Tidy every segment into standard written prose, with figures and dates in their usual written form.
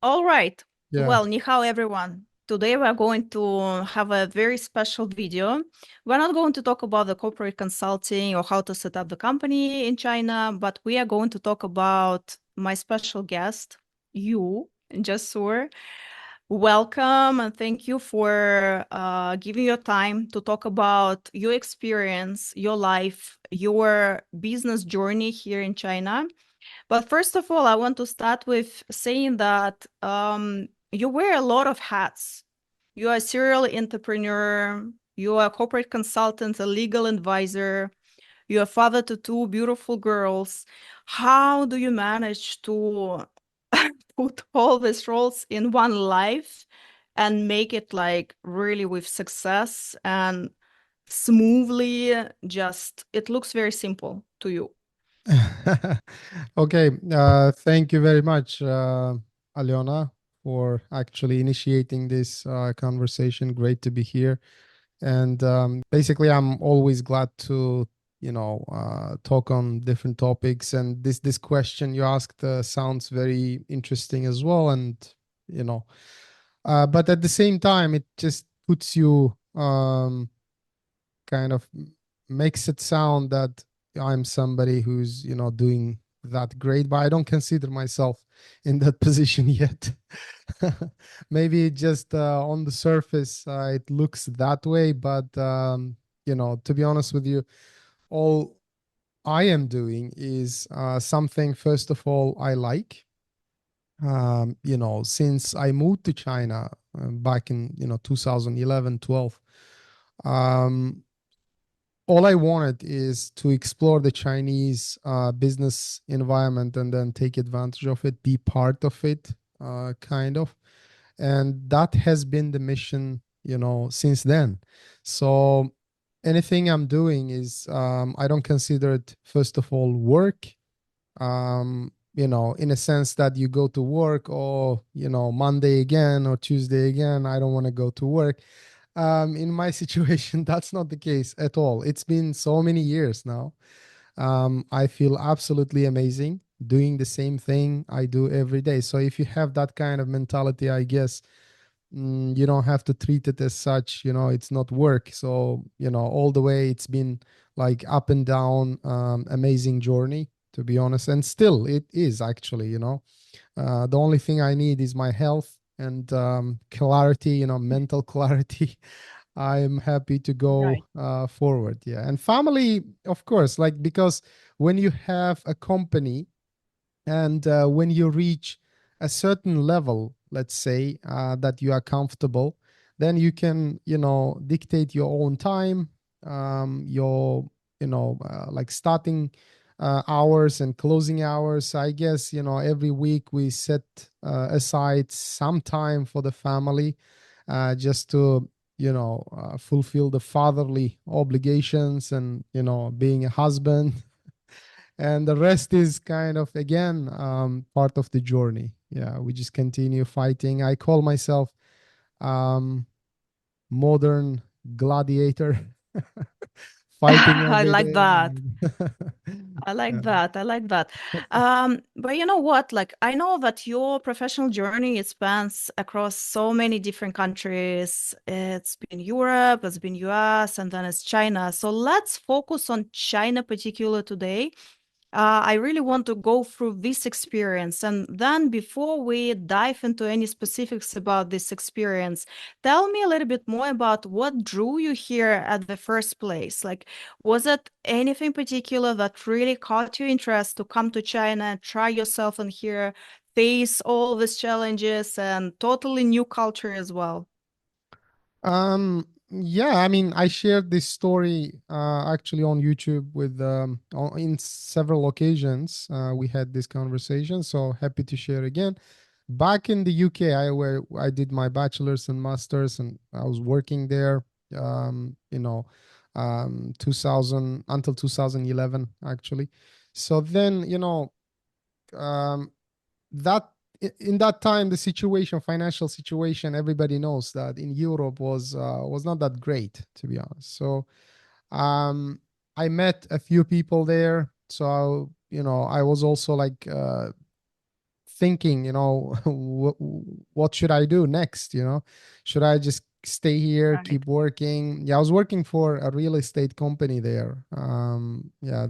All right. Yeah. Well, ni hao, everyone. Today we're going to have a very special video. We're not going to talk about the corporate consulting or how to set up the company in China, but we are going to talk about my special guest, you, Jasur. Welcome and thank you for giving your time to talk about your experience, your life, your business journey here in China. But first of all, I want to start with saying that you wear a lot of hats. You are a serial entrepreneur, you are a corporate consultant, a legal advisor, you're a father to two beautiful girls. How do you manage to put all these roles in one life and make it like really with success and smoothly? Just it looks very simple to you. Okay. Thank you very much, Alena, for actually initiating this conversation. Great to be here. And basically, I'm always glad to, talk on different topics. And this question you asked sounds very interesting as well. And you know, but at the same time, it just puts you kind of makes it sound that I'm somebody who's, doing that great, but I don't consider myself in that position yet. Maybe just on the surface, it looks that way, but to be honest with you, all I am doing is something, first of all, I like. Since I moved to China back in 2011, 12. Um, all I wanted is to explore the Chinese business environment and then take advantage of it, be part of it, kind of. And that has been the mission, since then. So anything I'm doing is, I don't consider it, first of all, work. In a sense that you go to work or, Monday again or Tuesday again, I don't want to go to work. In my situation, that's not the case at all. It's been so many years now. I feel absolutely amazing doing the same thing I do every day. So if you have that kind of mentality, I guess you don't have to treat it as such. It's not work. So all the way it's been like up and down, amazing journey, to be honest. And still it is actually. The only thing I need is my health and clarity, mental clarity. I'm happy to go Right. forward. Yeah. And family, of course, like, because when you have a company and when you reach a certain level, let's say, that you are comfortable, then you can, dictate your own time, your, like starting hours and closing hours. I guess, every week we set aside some time for the family, just to, fulfill the fatherly obligations and, being a husband. And the rest is kind of, again, part of the journey. Yeah, we just continue fighting. I call myself um, modern gladiator, fighting I every like day. that. I Yeah. like that. I like that. But you know what? Like, I know that your professional journey it spans across so many different countries. It's been Europe, it's been US, and then it's China. So let's focus on China particular today. I really want to go through this experience. And then, before we dive into any specifics about this experience, tell me a little bit more about what drew you here at the first place. Like, was it anything particular that really caught your interest to come to China and try yourself in here, face all these challenges and totally new culture as well? Yeah, I mean, I shared this story actually on YouTube with in several occasions. We had this conversation, so happy to share again. Back in the UK, where I did my bachelor's and master's, and I was working there. 2000 until 2011 actually. So then, um, that in that time, the situation, financial situation, everybody knows that in Europe was not that great, to be honest. So um I met a few people there. So I was also like thinking, what should I do next? Should I just stay here, Right. keep working? Yeah, I was working for a real estate company there. Yeah,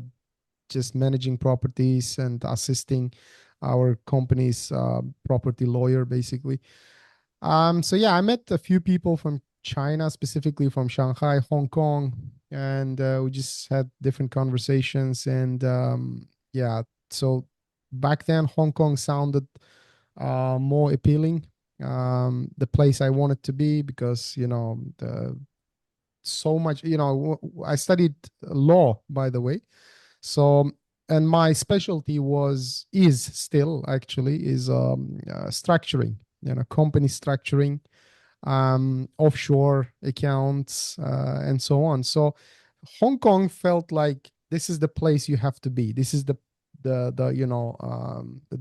just managing properties and assisting our company's property lawyer, basically. So yeah, I met a few people from China, specifically from Shanghai, Hong Kong, and we just had different conversations. And yeah, so back then Hong Kong sounded more appealing, the place I wanted to be, because the so much. I studied law, by the way. So, and my specialty is still actually is structuring, company structuring, offshore accounts, and so on. So Hong Kong felt like this is the place you have to be. This is the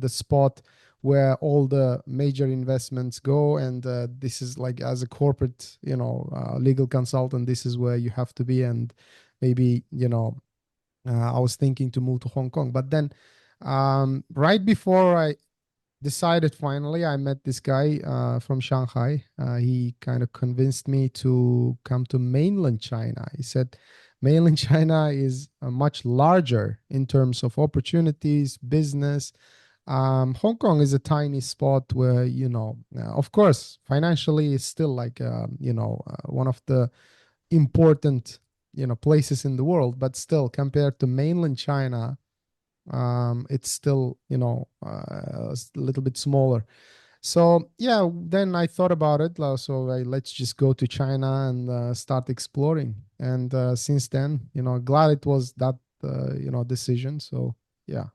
spot where all the major investments go, and this is like, as a corporate, legal consultant, this is where you have to be. And maybe, I was thinking to move to Hong Kong, but then right before I decided, finally, I met this guy from Shanghai. He kind of convinced me to come to mainland China. He said mainland China is much larger in terms of opportunities, business. Hong Kong is a tiny spot where, of course, financially, it's still like, one of the important, places in the world, but still, compared to mainland China, it's still, a little bit smaller. So yeah, then I thought about it. So let's just go to China and start exploring. And since then, glad it was that decision. So yeah,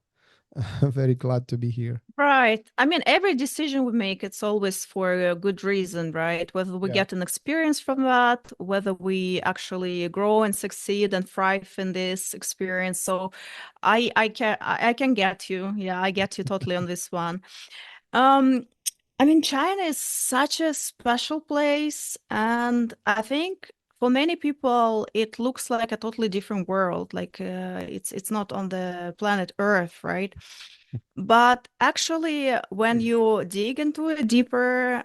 very glad to be here. Right. I mean, every decision we make, it's always for a good reason, right? Whether we Yeah. get an experience from that, whether we actually grow and succeed and thrive in this experience. So I can get you. Yeah, I get you totally on this one. Um, I mean, China is such a special place, and I think for many people it looks like a totally different world. Like it's not on the planet Earth, right? But actually, when you dig into it deeper,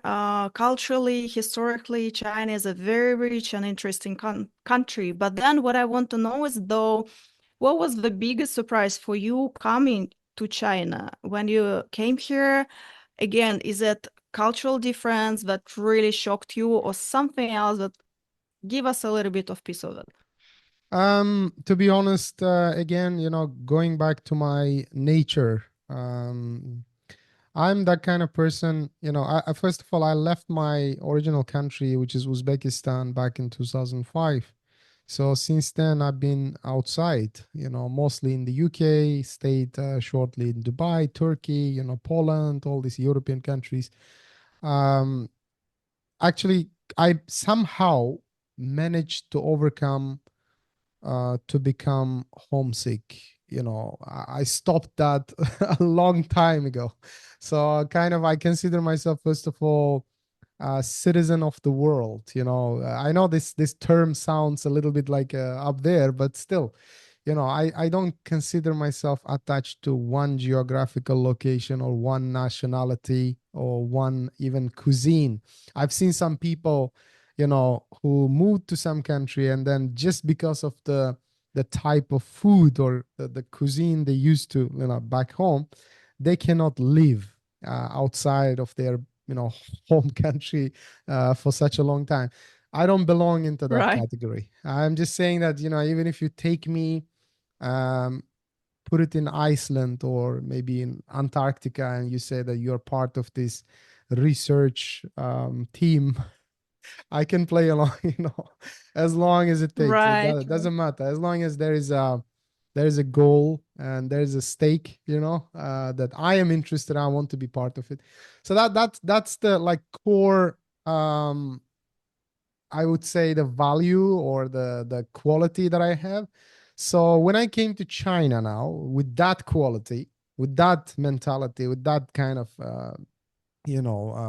culturally, historically, China is a very rich and interesting country. But then what I want to know is, though, what was the biggest surprise for you coming to China when you came here? Again, is it cultural difference that really shocked you or something else that give us a little bit of piece of it? To be honest, again, going back to my nature, I'm that kind of person. First of all, I left my original country, which is Uzbekistan, back in 2005. So since then, I've been outside, mostly in the UK, stayed shortly in Dubai, Turkey, Poland, all these European countries. Um, Actually, I somehow managed to overcome to become homesick. I stopped that a long time ago. So kind of, I consider myself, first of all, a citizen of the world. I know this term sounds a little bit like up there, but still, I don't consider myself attached to one geographical location or one nationality or one even cuisine. I've seen some people, who moved to some country, and then just because of the type of food or the cuisine they used to, back home, they cannot live outside of their, home country for such a long time. I don't belong into that Right. category. I'm just saying that, even if you take me, um, put it in Iceland or maybe in Antarctica, and you say that you're part of this research team, I can play along, as long as it takes. It Right. doesn't matter. As long as there is a goal and there's a stake, that I am interested, I want to be part of it. So that's the, like, core, I would say, the value or the quality that I have. So when I came to China now with that quality, with that mentality, with that kind of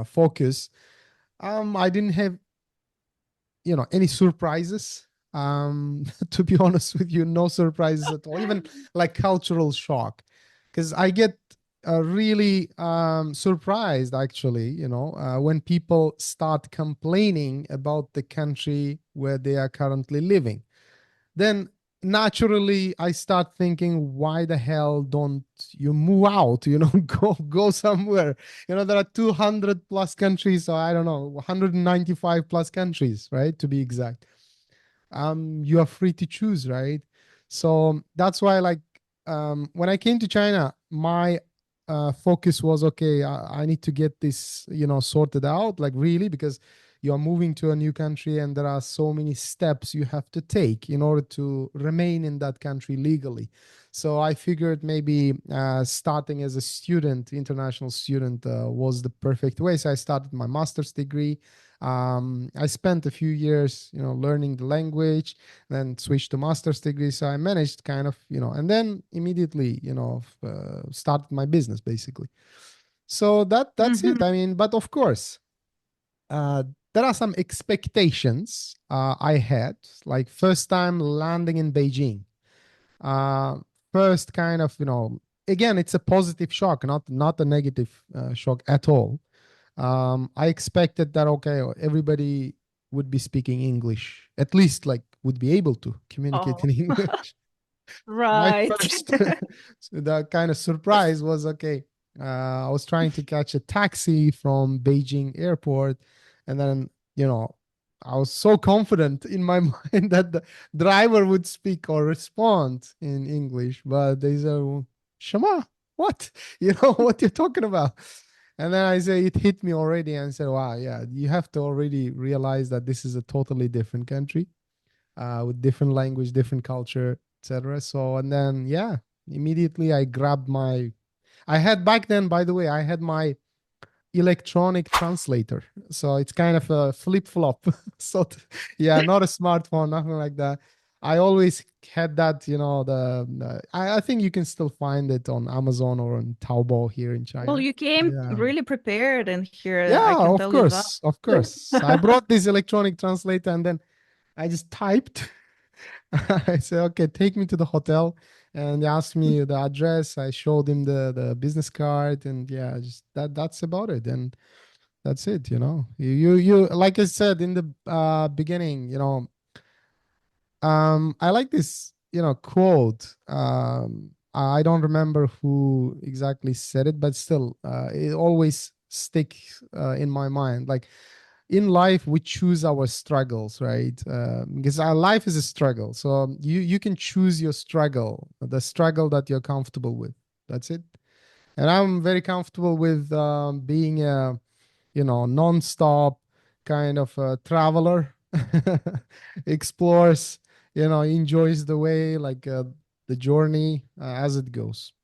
focus, I didn't have, any surprises. To be honest with you, no surprises at all, even like cultural shock, because I get really surprised actually, when people start complaining about the country where they are currently living. Then naturally I start thinking, why the hell don't you move out? Go somewhere. There are 200 plus countries, or I don't know, 195 plus countries, right? To be exact. You are free to choose, right? So that's why, like, when I came to China, my focus was, okay, I need to get this, sorted out, like, really, because you are moving to a new country and there are so many steps you have to take in order to remain in that country legally. So I figured maybe starting as a student, international student, was the perfect way. So I started my master's degree. I spent a few years, learning the language, then switched to master's degree. So I managed kind of, and then immediately, started my business basically. So that's it. Hmm. I mean, but of course, uh, there are some expectations I had, like first time landing in Beijing. Uh, First kind of, again, it's a positive shock, not a negative shock at all. I expected that, okay, everybody would be speaking English, at least like would be able to communicate Oh, in English. My right. first so the kind of surprise was, okay, I was trying to catch a taxi from Beijing airport, and then, I was so confident in my mind that the driver would speak or respond in English, but they said, Shema, what? What you're talking about? And then I say it hit me already, and said, wow, yeah, you have to already realize that this is a totally different country, with different language, different culture, etc. So, and then, yeah, immediately I grabbed my. I had back then, by the way, I had my electronic translator, so it's kind of a flip flop. So, yeah, not a smartphone, nothing like that. I always had that, I think you can still find it on Amazon or on Taobao here in Well, China. you came Yeah. really prepared in here, I Yeah, can of tell you that. course, of course. I brought this electronic translator, and then I just typed. I said, okay, take me to the hotel. And they asked me the address. I showed him the business card, and yeah, just that's about it. And that's it, You like I said in the beginning, I like this, quote. I don't remember who exactly said it, but still, it always sticks in my mind. Like, in life we choose our struggles, right? Because our life is a struggle, so you can choose your struggle, the struggle that you're comfortable with. That's it. And I'm very comfortable with being a, non-stop kind of a traveler. Explores, enjoys the way, like, the journey as it goes.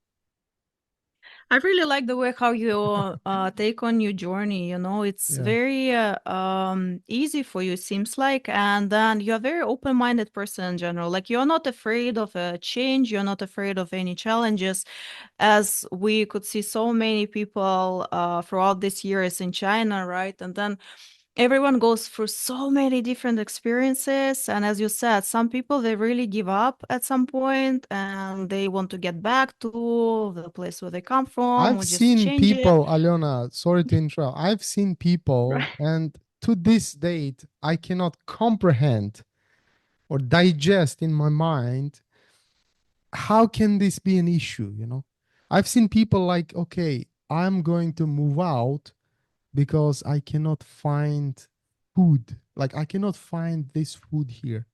I really like the way how you take on your journey. It's Yeah, very easy for you, it seems like, and then you're a very open-minded person in general. Like you're not afraid of a change, you're not afraid of any challenges, as we could see so many people throughout this years in China, right? And then everyone goes through so many different experiences, and as you said, some people they really give up at some point and they want to get back to the place where they come from I've or just seen change it. people, Alena, sorry to interrupt. I've seen people, Right. and to this date, I cannot comprehend or digest in my mind, how can this be an issue, I've seen people like, okay, I'm going to move out because I cannot find food. Like, I cannot find this food here.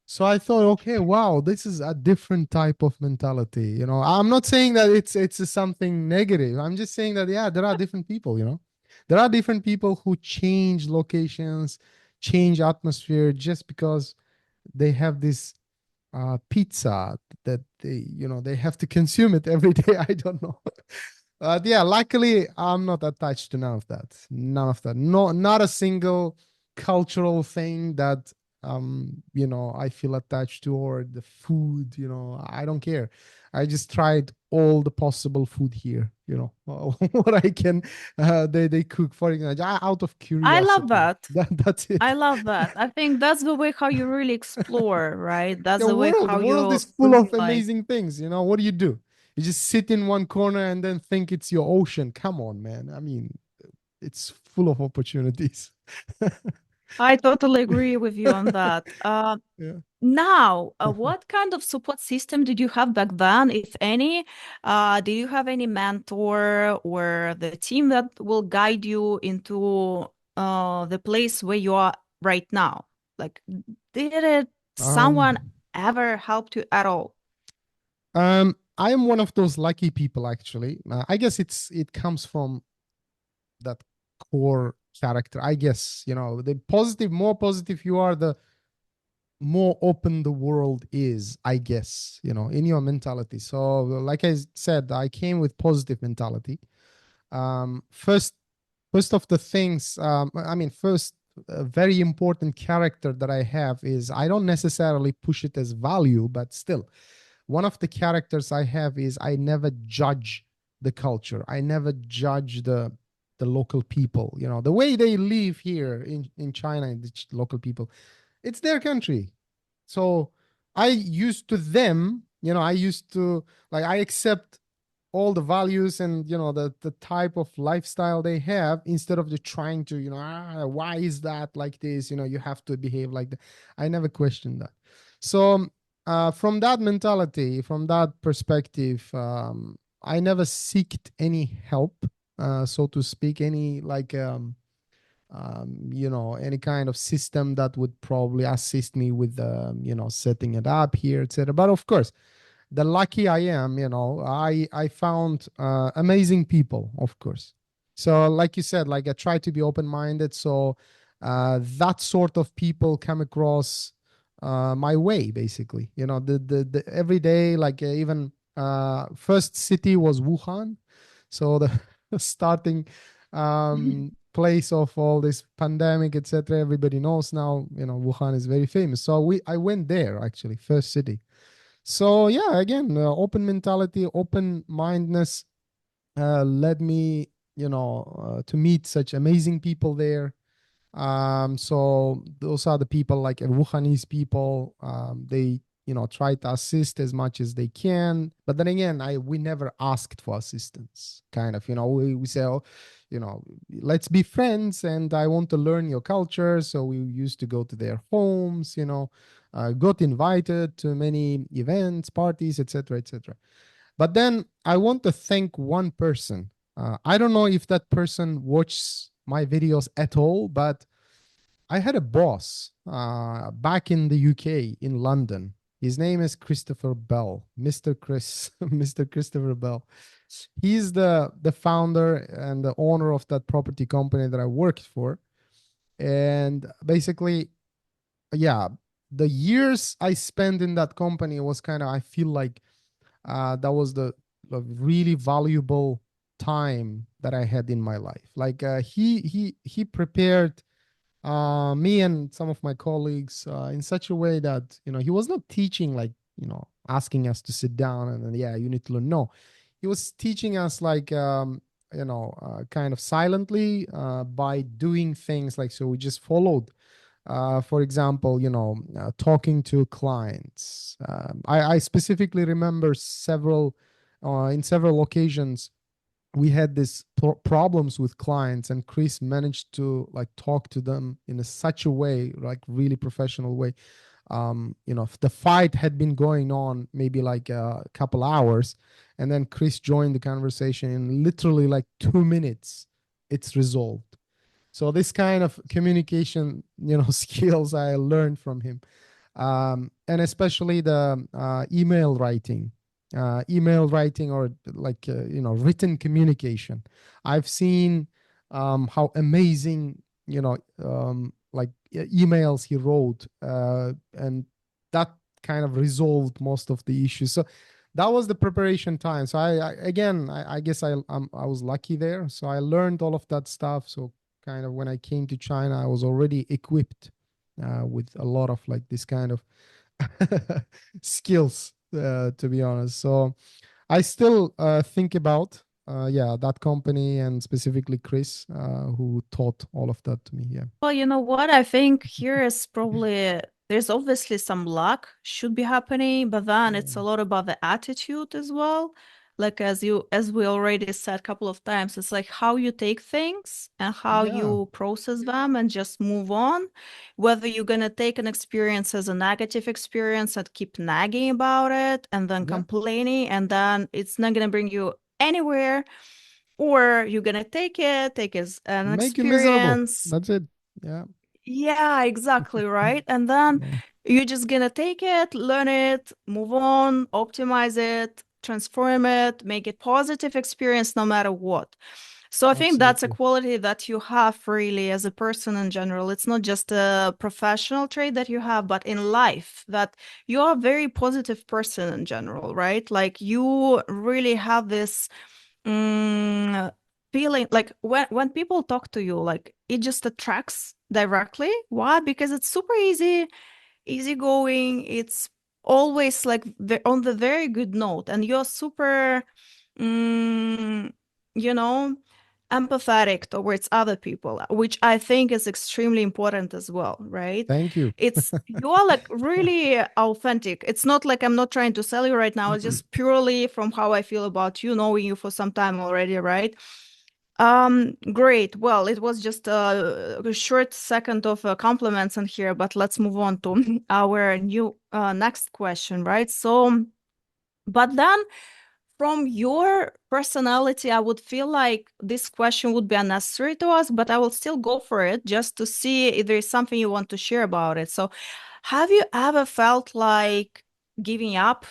So I thought, okay, wow, this is a different type of mentality. I'm not saying that it's something negative. I'm just saying that, yeah, there are different people. There are different people who change locations, change atmosphere just because they have this pizza that they have to consume it every day. I don't know. Yeah, luckily I'm not attached to none of that. None of that. No, not a single cultural thing that I feel attached to, or the food, I don't care. I just tried all the possible food here, what I can they cook, for example, out of I love curiosity. that. That's I it. love that. I think that's the way how you really explore, right? That's The the way world how world you is full really of like. amazing things. What do? You just sit in one corner and then think it's your ocean. Come on, man. I mean, it's full of opportunities. I totally agree with you on that. Yeah. Now, what kind of support system did you have back then, if any? Did you have any mentor or the team that will guide you into the place where you are right now? Like, did it someone Um, ever helped you at all? I am one of those lucky people, actually. I guess it comes from that core character. I guess, the more positive you are, the more open the world is, I guess, in your mentality. So, like I said, I came with positive mentality. First of the things, first, a very important character that I have is I don't necessarily push it as value, but still, one of the characters I have is I never judge the culture. I never judge the local people. The way they live here in China, the local people, it's their country. So I used to them, I used to, like, I accept all the values and the type of lifestyle they have, instead of just trying to, why is that like this, you have to behave like that. I never questioned that. So from that mentality, from that perspective, I never seeked any help, so to speak, any like any kind of system that would probably assist me with setting it up here, etc. But of course, the lucky I am, I found amazing people, of course. So, like you said, like I try to be open minded. So that sort of people come across my way, basically. The every day, like even first city was Wuhan, so the starting place of all this pandemic, etc. Everybody knows now. Wuhan is very famous. So I went there, actually, first city. So yeah, again, open mentality, open mindedness led me, to meet such amazing people there. So those are the people, like Wuhanese people. They, try to assist as much as they can. But then again, we never asked for assistance. Kind of, we say, oh, let's be friends, and I want to learn your culture. So we used to go to their homes. Got invited to many events, parties, etc., etc. But then I want to thank one person. I don't know if that person watches my videos at all, but I had a boss back in the UK, in London. His name is Christopher Bell, Mr. Chris, Mr. Christopher Bell. He's the founder and the owner of that property company that I worked for. And basically, yeah, the years I spent in that company was kind of, I feel like that was the really valuable time that I had in my life. Like he prepared me and some of my colleagues in such a way that he was not teaching, like, asking us to sit down and then, yeah, you need to learn. No, he was teaching us like kind of silently by doing things, like, so we just followed. For example, talking to clients. I specifically remember in several occasions we had these problems with clients, and Chris managed to like talk to them in such a way, like really professional way. If the fight had been going on maybe like a couple hours, and then Chris joined the conversation in literally like 2 minutes, it's resolved. So this kind of communication, skills I learned from him, and especially the email writing, or like written communication. I've seen how amazing, like emails he wrote, and that kind of resolved most of the issues. So that was the preparation time. So I guess I was lucky there. So I learned all of that stuff. So kind of when I came to China, I was already equipped with a lot of like this kind of skills, to be honest. So I still think about, yeah, that company, and specifically Chris, who taught all of that to me. Yeah. Well, you know what? I think here is probably there's obviously some luck should be happening, but then it's a lot about the attitude as well. like as we already said a couple of times, it's like how you take things and how Yeah, you process them and just move on. Whether you're gonna take an experience as a negative experience and keep nagging about it and then yeah. complaining, and then it's not gonna bring you anywhere, or you're gonna take it as an Make you miserable. experience. That's it. Yeah, Yeah, exactly, right. And then yeah. you're just gonna take it, learn it, move on, optimize it, transform it, make it positive experience no matter what. So I think that's a Absolutely. quality that you have really as a person in general. It's not just a professional trait that you have, but in life, that you are a very positive person in general, right? Like you really have this mm, feeling like when people talk to you, like it just attracts directly. Why? Because it's super easygoing. It's always like on the very good note, and you're super, mm, you know, empathetic towards other people, which I think is extremely important as well, right? Thank you. It's you're like really authentic. It's not like I'm not trying to sell you right now. It's just purely from how I feel about you, knowing you for some time already, right? Great. Well, it was just a short second of compliments in here, but let's move on to our new next question, right? So, but then from your personality, I would feel like this question would be unnecessary to us, but I will still go for it just to see if there is something you want to share about it. So, have you ever felt like giving up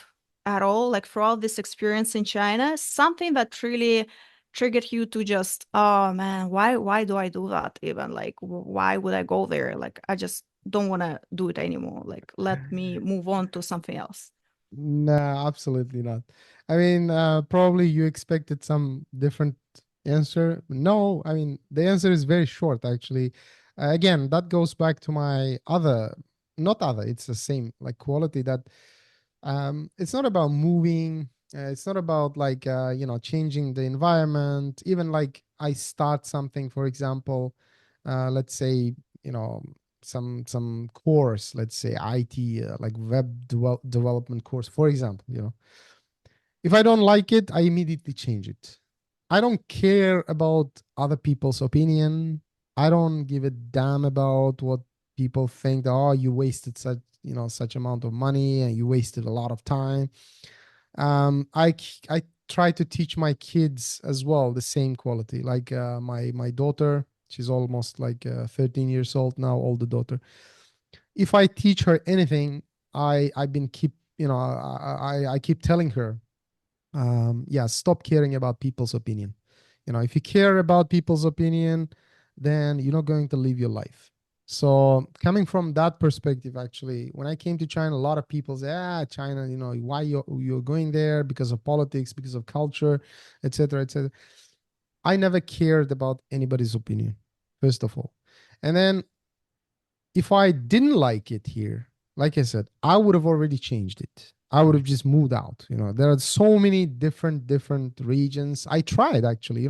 at all, like throughout this experience in China? Something that really triggered you to just, oh man, why do I do that even? Like, why would I go there? Like, I just don't want to do it anymore. Like, let me move on to something else. No, absolutely not. I mean, probably you expected some different answer. No, I mean, the answer is very short, actually. Again, that goes back to my other, not other, it's the same, like quality that it's not about moving. It's not about like, changing the environment. Even like I start something, for example, let's say, you know, some course, let's say IT, like development course, for example, if I don't like it, I immediately change it. I don't care about other people's opinion. I don't give a damn about what people think. Oh, you wasted such amount of money and you wasted a lot of time. I try to teach my kids as well the same quality. Like my daughter, she's almost like 13 years old now, older daughter. If I teach her anything, I've been keep I keep telling her, yeah, stop caring about people's opinion. If you care about people's opinion, then you're not going to live your life. So coming from that perspective, actually, when I came to China, a lot of people say, China, why you're going there, because of politics, because of culture, etc., etc. I never cared about anybody's opinion, first of all. And then if I didn't like it here, like I said, I would have already changed it. I would have just moved out. There are so many different regions. I tried actually.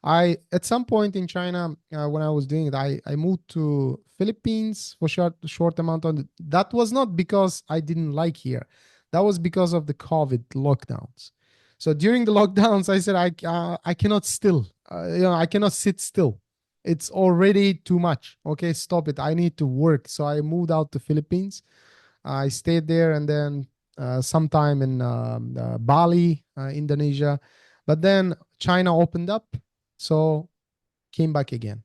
I at some point in China, when I was doing it, I moved to Philippines for short amount of. That was not because I didn't like here. That was because of the COVID lockdowns. So during the lockdowns, I said I cannot I cannot sit still. It's already too much. Okay, stop it. I need to work. So I moved out to Philippines. I stayed there, and then sometime in Bali, Indonesia. But then China opened up, so came back again.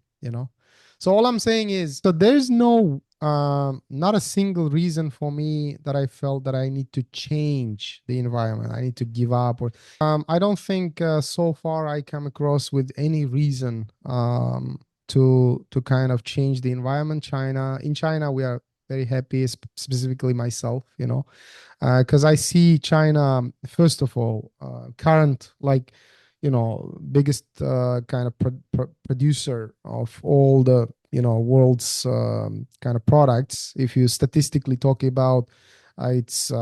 So all I'm saying is, so there's not a single reason for me that I felt that I need to change the environment. I need to give up, or I don't think so far I come across with any reason to kind of change the environment. In China, we are very happy, specifically myself, because I see China, first of all, current, like, biggest kind of producer of all the, world's kind of products. If you statistically talk about, it's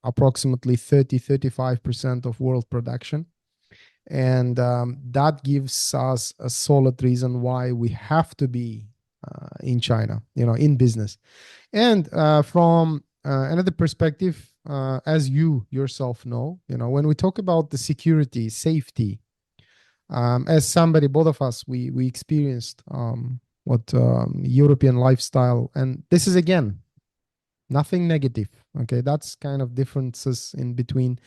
approximately 35% of world production. And that gives us a solid reason why we have to be in China, in business. And from another perspective, as you yourself know, when we talk about the security, safety, as somebody, both of us, we experienced what European lifestyle, and this is again nothing negative. Okay, that's kind of differences in between,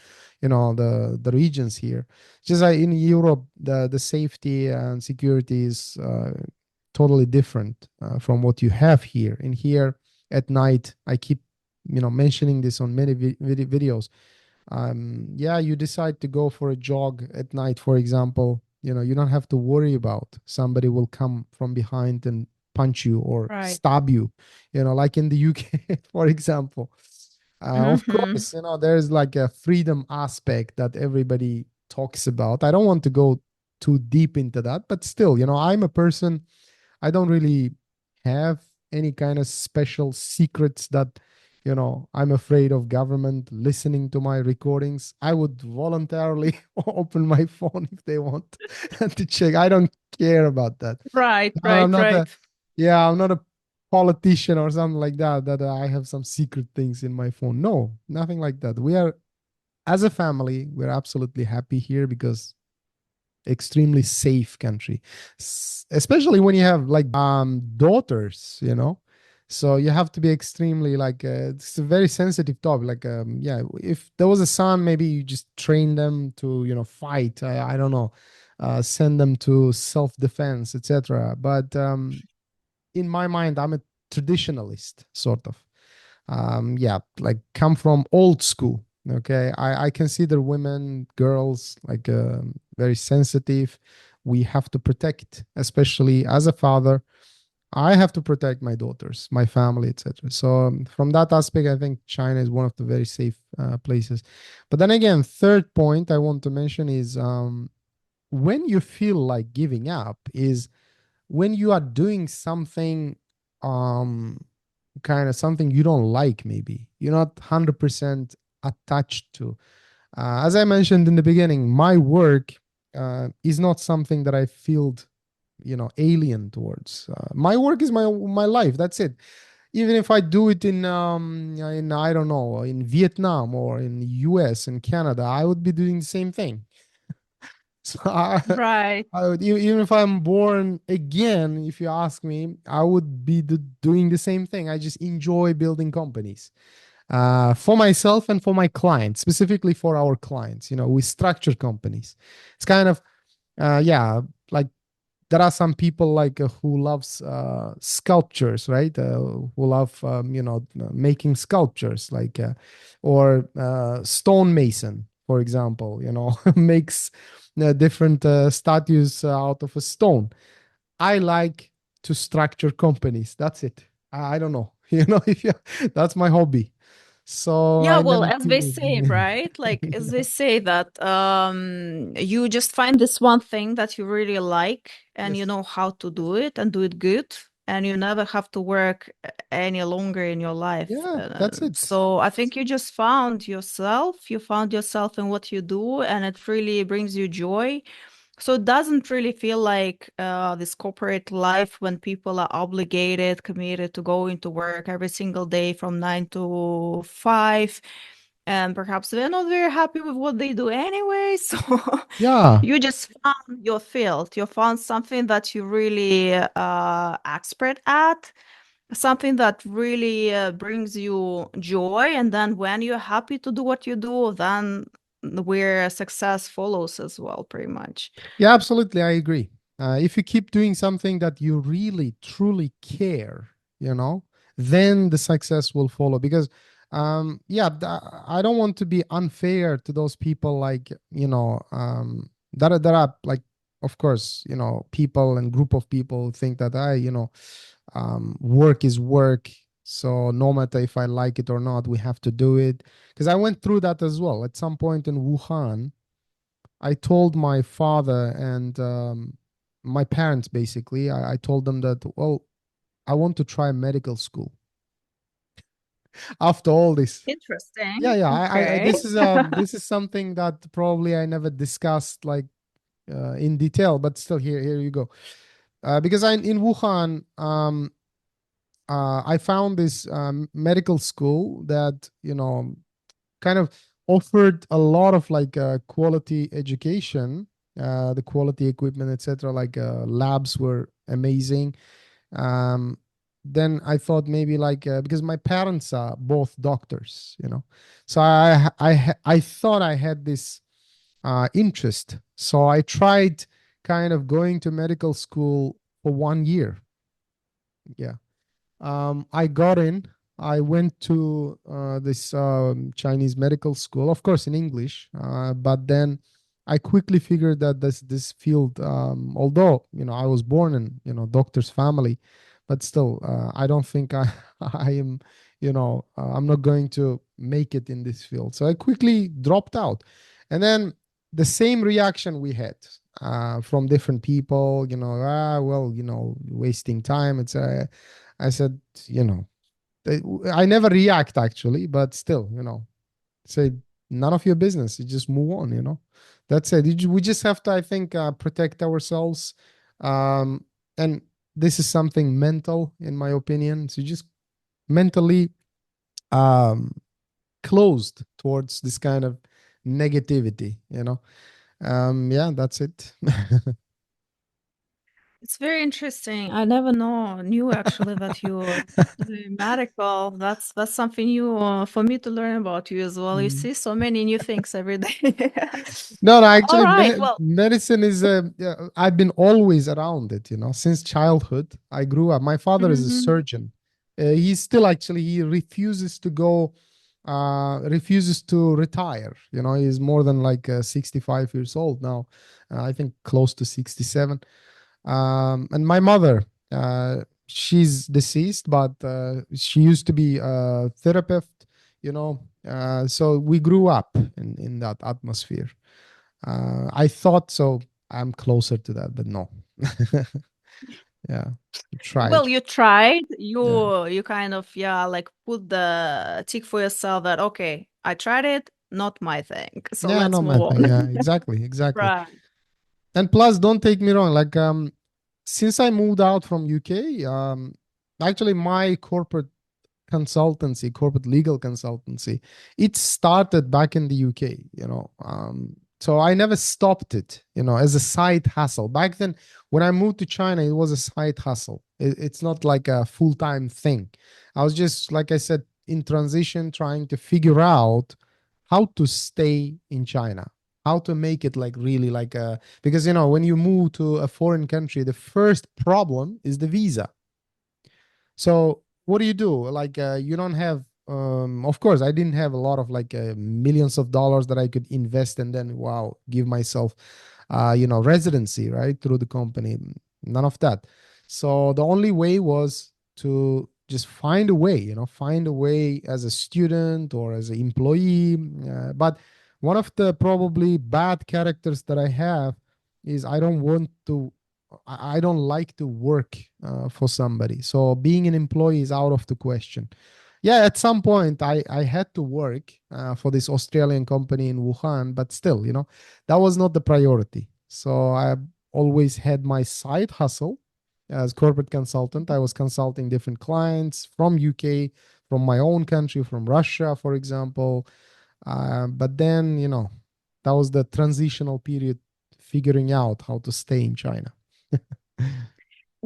the regions here. Just like in Europe, the safety and security is totally different from what you have here. In here at night, I keep mentioning this on many videos. Yeah, you decide to go for a jog at night, for example, you don't have to worry about somebody will come from behind and punch you or Right. stab you, like in the UK, for example. Of Mm-hmm. course, there's like a freedom aspect that everybody talks about. I don't want to go too deep into that, but still, I'm a person, I don't really have any kind of special secrets that, I'm afraid of government listening to my recordings. I would voluntarily open my phone if they want to check. I don't care about that. Right, I'm right, not right. a, yeah, I'm not a politician or something like that, that I have some secret things in my phone. No, nothing like that. We are, as a family, we're absolutely happy here because extremely safe country. Especially when you have like daughters, so you have to be extremely like it's a very sensitive topic. Like yeah, if there was a son, maybe you just train them to fight. I don't know, send them to self-defense, etc. But in my mind, I'm a traditionalist sort of. Yeah, like come from old school. Okay, I consider women, girls, like very sensitive. We have to protect, especially as a father. I have to protect my daughters, my family, etc. So from that aspect, I think China is one of the very safe places. But then again, third point I want to mention is when you feel like giving up is when you are doing something um kind of something you don't like, maybe you're not 100% attached to. As I mentioned in the beginning, my work is not something that I feel alien towards. My work is my life, that's it. Even if I do it in I don't know, in Vietnam or in US and Canada, I would be doing the same thing. So Right. I would, even if I'm born again, if you ask me, I would be doing the same thing. I just enjoy building companies for myself and for my clients, specifically for our clients. We structure companies. It's kind of, yeah, like there are some people like who loves sculptures, right? Who love, making sculptures, like, or stonemason, for example, makes different statues out of a stone. I like to structure companies. That's it. I don't know, if you, that's my hobby. So Yeah, I well, never as they feel. say, right? Like as they say that you just find this one thing that you really like and you Yes. know how to do it and do it good and you never have to work any longer in your life. Yeah, that's it. So I think you just found yourself, you found yourself in what you do and it really brings you joy. So it doesn't really feel like this corporate life when people are obligated, committed to going to work every single day from 9 to 5. And perhaps they're not very happy with what they do anyway. So Yeah. you just found your field. You found something that you really expert at, something that really brings you joy. And then when you're happy to do what you do, then where success follows as well, pretty much. Yeah, absolutely. I agree. If you keep doing something that you really, truly care, then the success will follow. Because, yeah, I don't want to be unfair to those people, like, that are like, of course, people and group of people think that work is work. So no matter if I like it or not, we have to do it. Because I went through that as well. At some point in Wuhan, I told my father and my parents, basically, I told them that, well, I want to try medical school after all this. Yeah, Interesting. yeah. Okay. This is something that probably I never discussed like in detail, but still, here you go. Because in Wuhan, I found this medical school that kind of offered a lot of like quality education, the quality equipment, etc. Like labs were amazing. um, then I thought maybe like because my parents are both doctors, so I thought I had this interest. So I tried kind of going to medical school for 1 year. Yeah. I got in. I went to this Chinese medical school, of course in English, but then I quickly figured that this field, although I was born in doctor's family, but still I don't think I I am I'm not going to make it in this field. So I quickly dropped out, and then the same reaction we had from different people, well, wasting time. I said, you know, I never react actually, but still, say none of your business. You just move on, That's it. We just have to, I think, protect ourselves. Um, and this is something mental, in my opinion. So just mentally um, closed towards this kind of negativity. Yeah, that's it. It's very interesting. I never knew actually that you study medical. That's something new for me to learn about you as well. You Mm. see so many new things every day. No, All actually, right. Well, medicine is yeah, I've been always around it, since childhood. I grew up. My father is a mhm. surgeon. He's still actually, he refuses to refuses to retire. He's more than like 65 years old now. I think close to 67. And my mother, she's deceased, but she used to be a therapist, so we grew up in that atmosphere. I thought so. I'm closer to that, but no. Yeah, Well, tried. you tried. Yeah, You kind of, yeah, like put the tick for yourself that okay, I tried it, not my thing. So yeah, let's not move my thing. Yeah, on. exactly, exactly. Right. And plus, don't take me wrong. Like, since I moved out from UK, actually, my corporate legal consultancy, it started back in the UK, so I never stopped it, as a side hustle. Back then, when I moved to China, it was a side hustle. It's not like a full-time thing. I was just, like I said, in transition, trying to figure out how to stay in China, how to make it like really like a, because when you move to a foreign country, the first problem is the visa. So what do you do? Like you don't have of course I didn't have a lot of like millions of dollars that I could invest and then wow, give myself residency, right, through the company. None of that. So the only way was to just find a way, find a way as a student or as an employee. But one of the probably bad characters that I have is I don't like to work for somebody. So being an employee is out of the question. Yeah, at some point I had to work for this Australian company in Wuhan, but still, that was not the priority. So I always had my side hustle as corporate consultant. I was consulting different clients from UK, from my own country, from Russia, for example. But then, that was the transitional period, figuring out how to stay in China.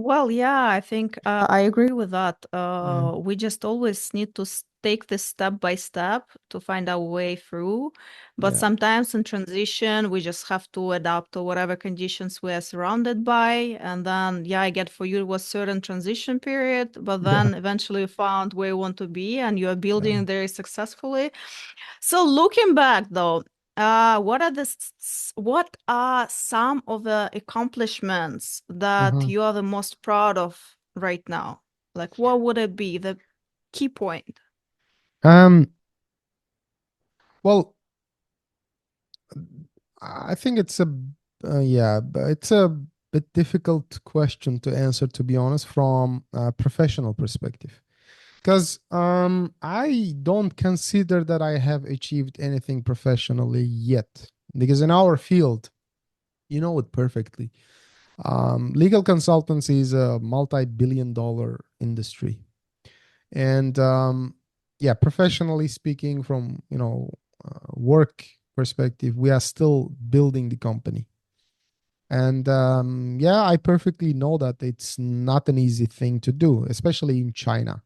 Well, yeah, I think I agree with that. Yeah. We just always need to take this step by step to find our way through. But Yeah. sometimes in transition, we just have to adapt to whatever conditions we are surrounded by. And then, yeah, I get for you it was certain transition period, but Yeah. then eventually you found where you want to be and you are Yeah. building very successfully. So looking back though, what are some of the accomplishments that Mhm. you are the most proud of right now? Like what would it be, the key point? Um, well, I think it's yeah, but it's a bit difficult question to answer, to be honest, from a professional perspective. Because I don't consider that I have achieved anything professionally yet. Because in our field, you know it perfectly. Legal consultancy is a multi-billion-dollar industry, and yeah, professionally speaking, from work perspective, we are still building the company. And yeah, I perfectly know that it's not an easy thing to do, especially in China.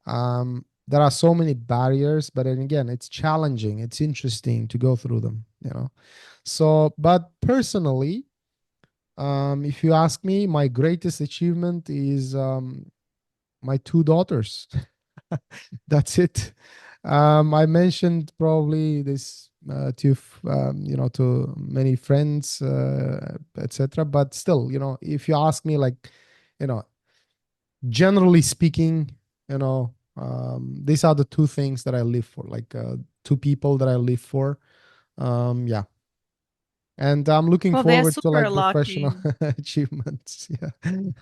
There are so many barriers, but then again, it's challenging. It's interesting to go through them, you know. So, but personally, if you ask me, my greatest achievement is my two daughters. That's it. I mentioned probably this you know, to many friends, etc. But still, you know, if you ask me, like, you know, generally speaking, you know, these are the two things that I live for, like two people that I live for. Yeah, and I'm looking Well, they're forward to super like professional lucky. achievements. Yeah.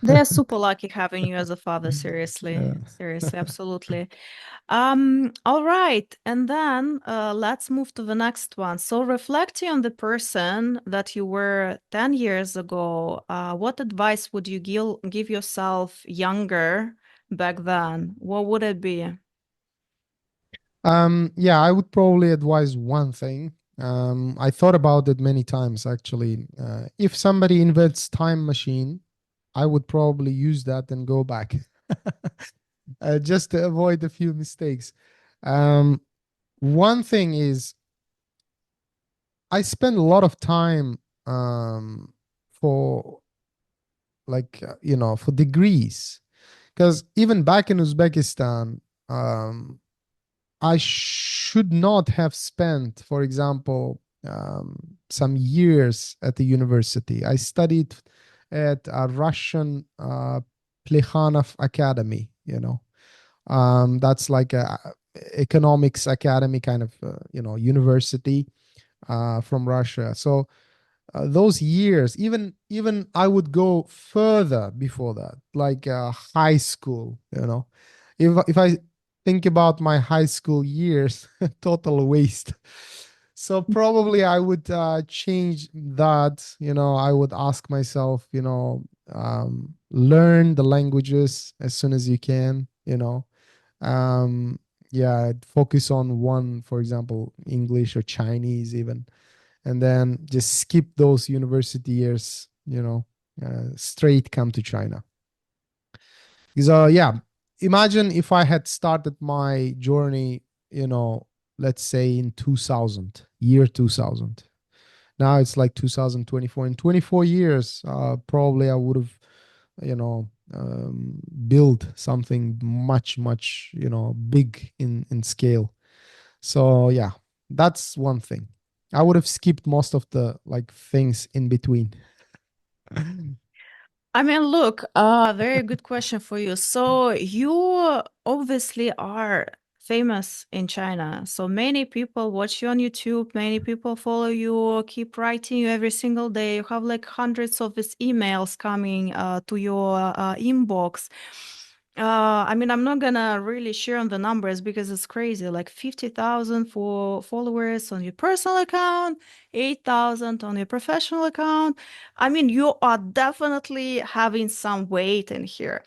They're super lucky having you as a father, Yeah. seriously. Seriously, absolutely. All right. And then let's move to the next one. So, reflecting on the person that you were 10 years ago, what advice would you give yourself younger back then? What would it be? Yeah, I would probably advise one thing. I thought about it many times actually. If somebody invents time machine, I would probably use that and go back, just to avoid a few mistakes. Um, One thing is, I spend a lot of time for you know, for degrees, because even back in Uzbekistan, um, I should not have spent, for example, some years at the university. I studied at a Russian Plekhanov Academy, you know. That's like a economics academy kind of, you know, university from Russia. So those years, even I would go further before that, like high school, you know. If I think about my high school years, total waste. So probably I would change that, you know. I would ask myself, you know, learn the languages as soon as you can, you know. um yeah, focus on one, for example, English or Chinese even, and then just skip those university years, you know, straight come to China. Because yeah, imagine if I had started my journey, you know, let's say in 2000, year 2000. Now it's like 2024. In 24 years, probably I would have, you know, built something much, you know, big in scale. So yeah, that's one thing. I would have skipped most of the like things in between. I mean, look, very good question for you. So you obviously are famous in China. So many people watch you on YouTube, many people follow you, keep writing you every single day. You have like hundreds of these emails coming to your inbox. I mean, I'm not gonna really share on the numbers because it's crazy. Like 50,000 for followers on your personal account, 8,000 on your professional account. I mean, you are definitely having some weight in here.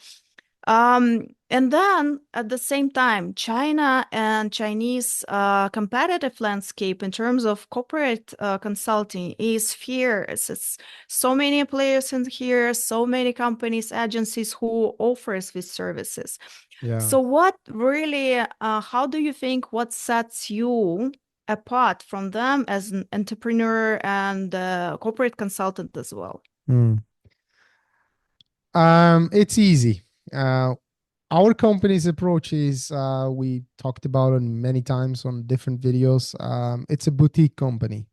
And then at the same time, China and Chinese competitive landscape in terms of corporate consulting is fierce. It's so many players in here, so many companies, agencies who offers these services. Yeah. So what really, how do you think what sets you apart from them as an entrepreneur and corporate consultant as well? Hmm. It's easy. Our company's approach is, we talked about it many times on different videos. It's a boutique company.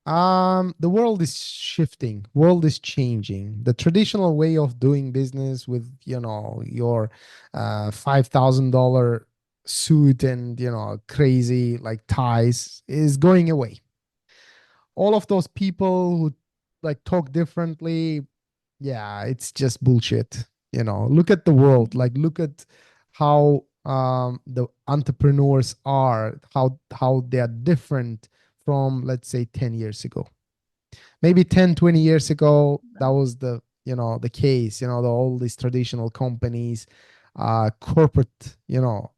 The world is shifting, world is changing. The traditional way of doing business with, you know, your $5,000 suit and, you know, crazy like ties is going away. All of those people who like talk differently, yeah, it's just bullshit. You know, look at the world, like look at how the entrepreneurs are, how they are different from, let's say, 10 years ago. Maybe 10, 20 years ago, that was the, you know, the case, you know, all these traditional companies, corporate,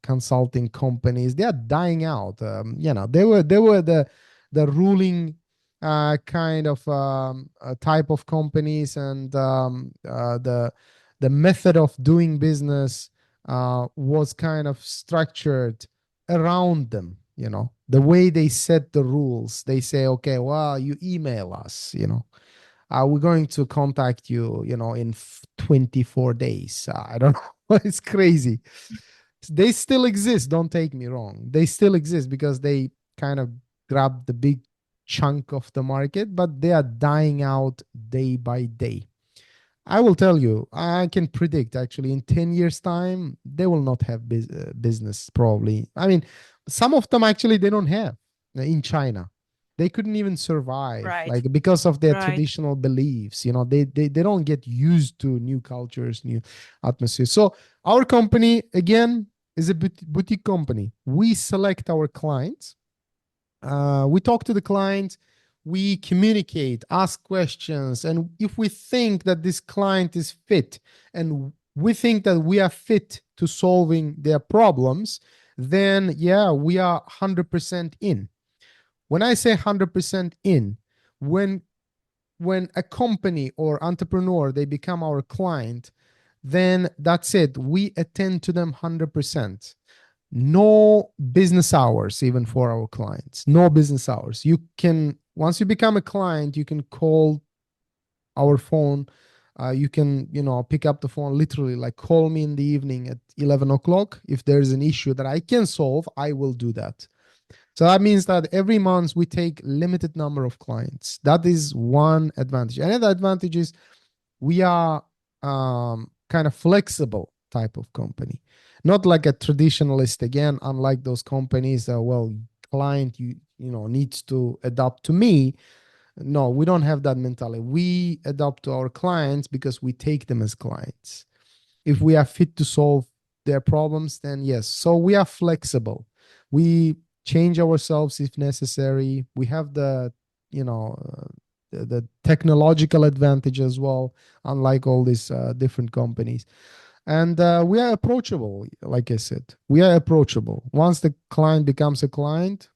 consulting companies. They are dying out. They were the ruling kind of type of companies, and the method of doing business was kind of structured around them. The way they set the rules, they say, okay, well, you email us, we're going to contact you, in 24 days. I don't know. It's crazy. They still exist. Don't take me wrong. They still exist because they kind of grab the big chunk of the market, but they are dying out day by day. I will tell you, I can predict actually in 10 years' time, they will not have business probably. I mean, some of them actually they don't have in China. They couldn't even survive, Right. like because of their Right. traditional beliefs. They don't get used to new cultures, new atmosphere. So our company, again, is a boutique company. We select our clients, we talk to the client, we communicate, ask questions, and if we think that this client is fit and we think that we are fit to solving their problems, then yeah, we are 100% in. When I say 100% in, when when a company or entrepreneur they become our client, then that's it, we attend to them 100%. No business hours even for our clients. No business hours. You can, once you become a client, you can call our phone. You can, pick up the phone literally, like call me in the evening at 11 o'clock. If there's an issue that I can solve, I will do that. So that means that every month we take limited number of clients. That is one advantage. Another advantage is we are kind of flexible type of company, not like a traditionalist. Again, unlike those companies that, well, client needs to adapt to me. No, we don't have that mentality. We adapt to our clients because we take them as clients. If we are fit to solve their problems, then yes. So we are flexible. We change ourselves if necessary. We have the technological advantage as well, unlike all these different companies. And we are approachable. Like I said, we are approachable. Once the client becomes a client,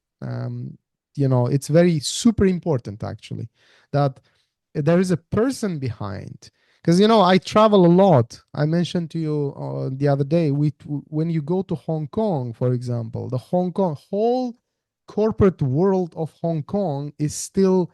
it's very super important actually that there is a person behind. Because I travel a lot. I mentioned to you the other day, when you go to Hong Kong, for example, the Hong Kong whole corporate world of Hong Kong is still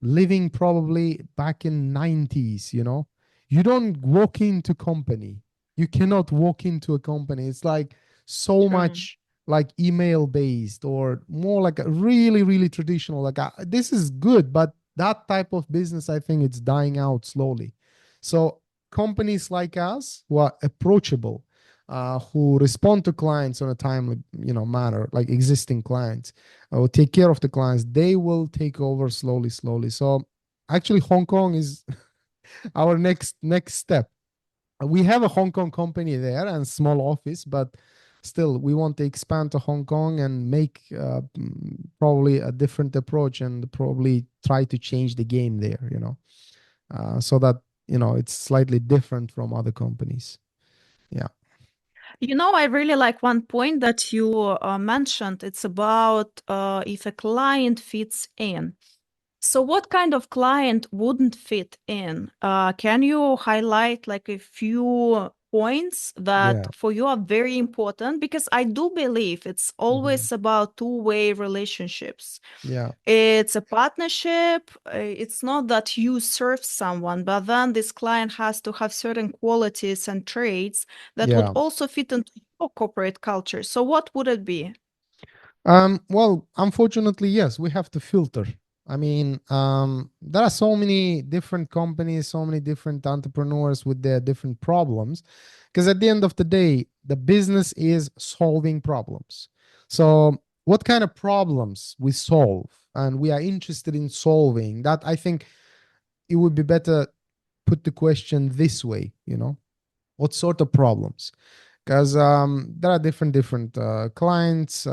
living probably back in 90s. You don't walk into company, you cannot walk into a company. It's like so True. much like email based, or more like a really really traditional, like this is good, but that type of business, I think it's dying out slowly. So companies like us who are approachable, who respond to clients on a timely manner, like existing clients, or take care of the clients, they will take over slowly slowly. So actually Hong Kong is our next step. We have a Hong Kong company there and small office, but still we want to expand to Hong Kong and make probably a different approach, and probably try to change the game there, so that it's slightly different from other companies. Yeah. I really like one point that you mentioned. It's about if a client fits in. So what kind of client wouldn't fit in? Can you highlight like a few points that Yeah. for you are very important? Because I do believe it's Mhm. always about two-way relationships. Yeah. It's a partnership. It's not that you serve someone, but then this client has to have certain qualities and traits that would Yeah. also fit into your corporate culture. So what would it be? Well, unfortunately, yes, we have to filter. I mean, there are so many different companies, so many different entrepreneurs with their different problems. Because at the end of the day, the business is solving problems. So, what kind of problems we solve and we are interested in solving, that I think it would be better put the question this way, what sort of problems? Because there are different clients,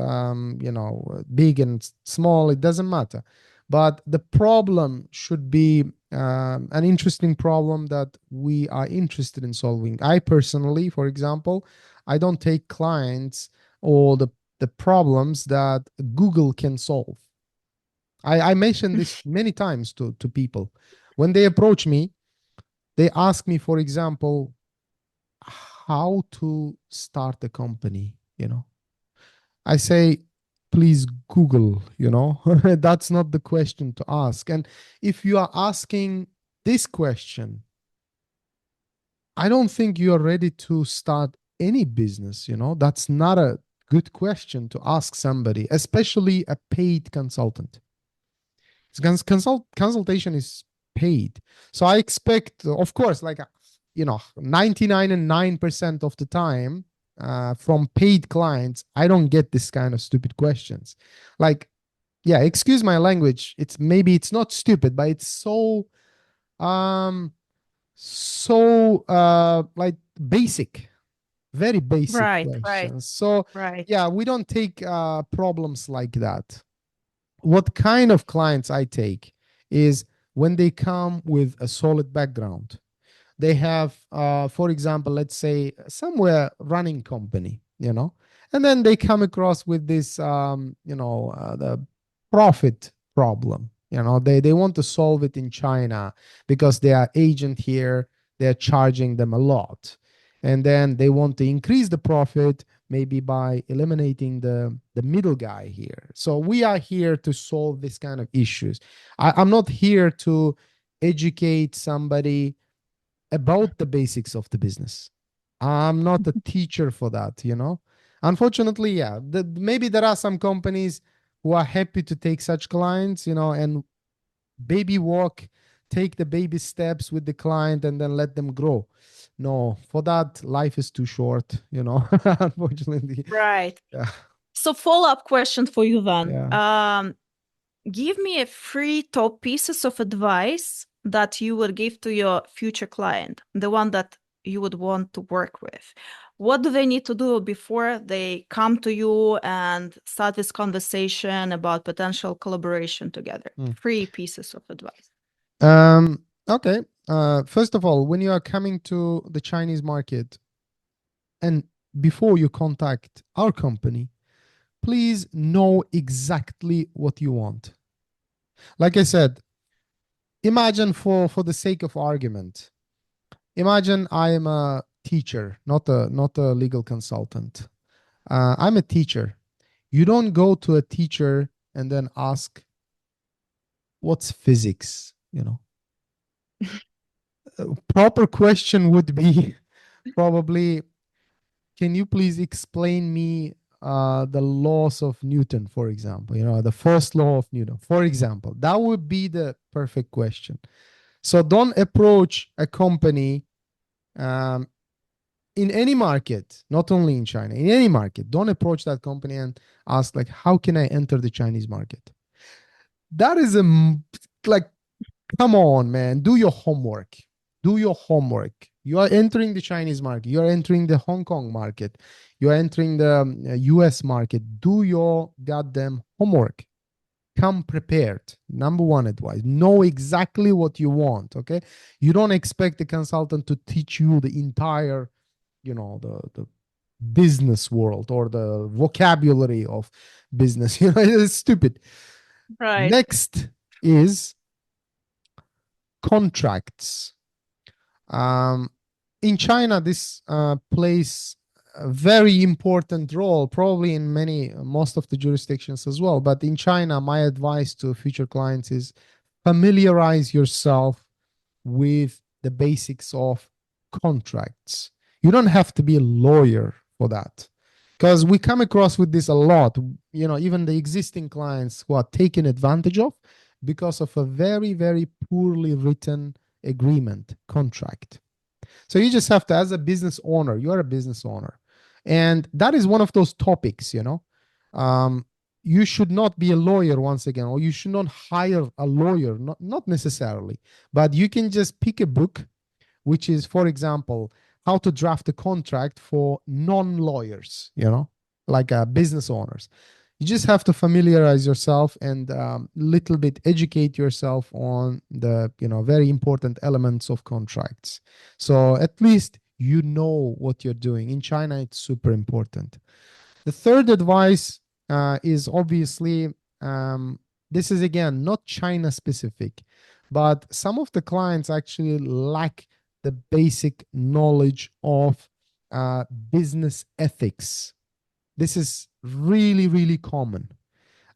big and small, it doesn't matter. but the problem should be an interesting problem that we are interested in solving. I personally, for example, I don't take clients or the problems that Google can solve. I mentioned this many times to people. When they approach me, they ask me, for example, how to start a company, I say, please Google, that's not the question to ask. And if you are asking this question, I don't think you are ready to start any business, that's not a good question to ask somebody, especially a paid consultant. Consultation is paid. So I expect, of course, like, 99.9% of the time, from paid clients, I don't get this kind of stupid questions. Like, yeah, excuse my language. It's not stupid, but it's like basic, very basic Right, right, questions. So right. yeah, we don't take problems like that. What kind of clients I take is when they come with a solid background. They have, for example, let's say somewhere running company, and then they come across with this, the profit problem. They want to solve it in China because they are agent here. They're charging them a lot, and then they want to increase the profit maybe by eliminating the middle guy here. So we are here to solve this kind of issues. I'm not here to educate somebody about the basics of the business. I'm not a teacher for that. Unfortunately, yeah, maybe there are some companies who are happy to take such clients, and baby walk, take the baby steps with the client and then let them grow. No, for that, life is too short. Unfortunately. Right. Yeah. So follow-up question for you then. Yeah. Give me a three top pieces of advice that you would give to your future client, the one that you would want to work with. What do they need to do before they come to you and start this conversation about potential collaboration together? Mm. Three pieces of advice. Okay. First of all, when you are coming to the Chinese market and before you contact our company, please know exactly what you want. Like I said, imagine for the sake of argument, imagine I am a teacher, not a legal consultant. I'm a teacher. You don't go to a teacher and then ask, what's physics? A proper question would be probably, can you please explain me the laws of Newton, for example, the first law of Newton, for example? That would be the perfect question. So don't approach a company um, in any market, not only in China, in any market. Don't approach that company and ask, like, how can I enter the Chinese market? That is like, come on, man, do your homework. Do your homework. You are entering the Chinese market. You are entering the Hong Kong market. You are entering the US market. Do your goddamn homework. Come prepared. Number one advice, know exactly what you want. Okay. You don't expect the consultant to teach you the entire, the business world or the vocabulary of business. It's stupid. Right. Next is contracts. In China, this plays a very important role, probably in most of the jurisdictions as well. But in China, my advice to future clients is familiarize yourself with the basics of contracts. You don't have to be a lawyer for that, because we come across with this a lot. Even the existing clients who are taken advantage of because of a very, very poorly written agreement contract. So you just have to, as a business owner, you're a business owner. And that is one of those topics. Um, you should not be a lawyer once again, or you should not hire a lawyer, not necessarily, but you can just pick a book, which is, for example, how to draft a contract for non-lawyers, like business owners. You just have to familiarize yourself and little bit educate yourself on the very important elements of contracts. So at least you know what you're doing. In China, it's super important. The third advice is obviously this is again not China specific, but some of the clients actually lack the basic knowledge of business ethics. This is really, really common.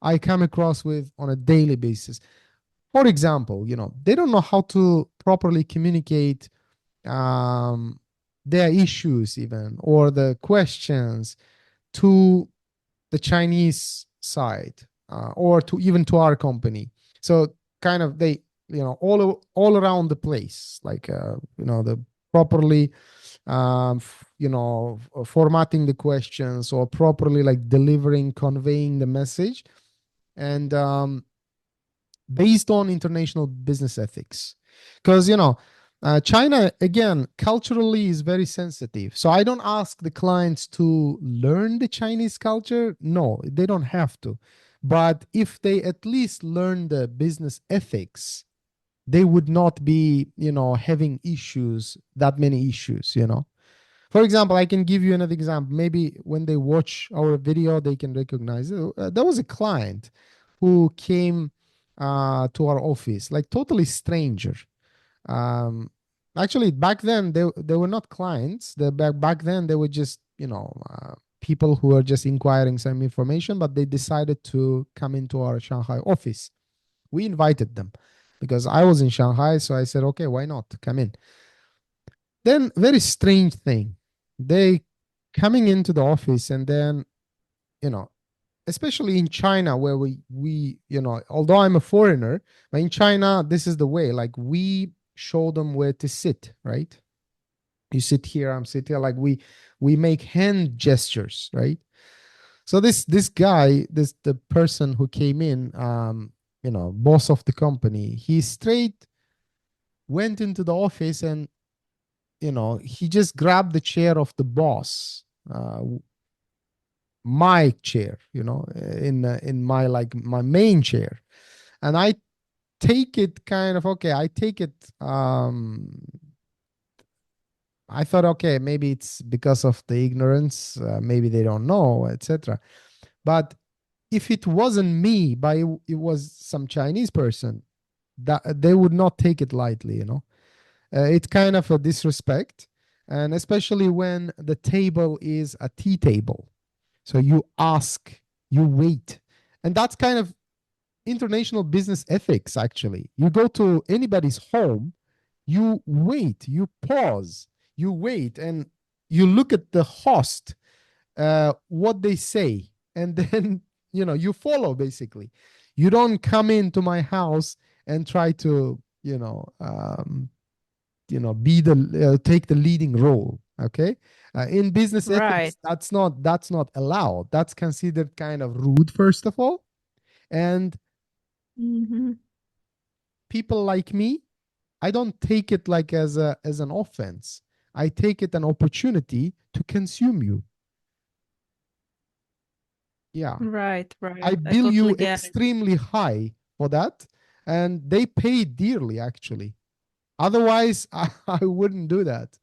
I come across with on a daily basis. For example, they don't know how to properly communicate um, their issues, even or the questions to the Chinese side or to even to our company. So kind of they, all around the place, like the properly formatting the questions or properly like delivering, conveying the message, and based on international business ethics. Because, China, again, culturally is very sensitive. So I don't ask the clients to learn the Chinese culture. No, they don't have to. But if they at least learn the business ethics, they would not be, having issues, that many issues. For example, I can give you another example. Maybe when they watch our video, they can recognize it. There was a client who came to our office, like totally stranger. Um, Actually, back then they were not clients. Back then they were just people who were just inquiring some information, but they decided to come into our Shanghai office. We invited them because I was in Shanghai, so I said, okay, why not come in? Then very strange thing, they coming into the office and then you know especially in China where we although I'm a foreigner, but in China this is the way, like we show them where to sit, right? You sit here, I'm sitting here, like we make hand gestures, right? So this guy, the person who came in, boss of the company, he straight went into the office and he just grabbed the chair of the boss, my chair, in my like my main chair, and I take it kind of okay. I take it. I thought, okay, maybe it's because of the ignorance, maybe they don't know, etc. But if it wasn't me, but it was some Chinese person, that they would not take it lightly. It's kind of a disrespect, and especially when the table is a tea table. So you ask, you wait. And that's kind of international business ethics, actually. You go to anybody's home, you wait, you pause, you wait, and you look at the host, what they say, and then, you follow basically. You don't come into my house and try to, be the take the leading role. Okay, in business Right. ethics, that's not allowed. That's considered kind of rude, first of all. And Mhm. people like me, I don't take it like as an offense. I take it an opportunity to consume you. Yeah, Right, I right. I bill totally you get it. extremely high for that, and they pay dearly actually. Otherwise, I wouldn't do that.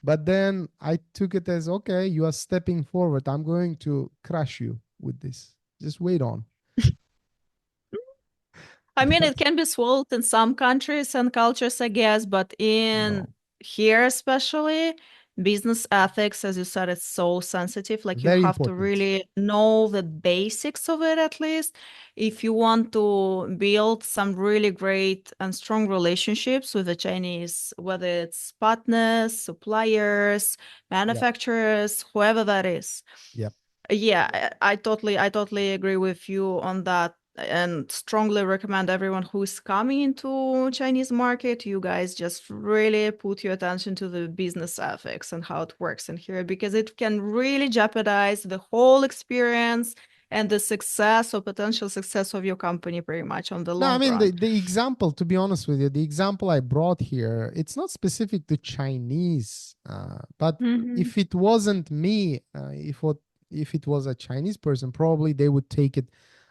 But then I took it as, okay, you are stepping forward. I'm going to crush you with this. Just wait on. I mean, it That's can be swallowed in some countries and cultures, I guess, but in no, here especially, business ethics, as you said, it's so sensitive. Like you very have to important. really know the basics of it at least if you want to build some really great and strong relationships with the Chinese, whether it's partners, suppliers, Yep, manufacturers, whoever that is. yep. Yeah, I totally agree with you on that and strongly recommend everyone who's coming into Chinese market, you guys just really put your attention to the business ethics and how it works in here because it can really jeopardize the whole experience and the success or potential success of your company pretty much on the No, I long mean run. the example. To be honest with you, the example I brought here, it's not specific to Chinese. But Hmm. if it wasn't me, if it was a Chinese person, probably they would take it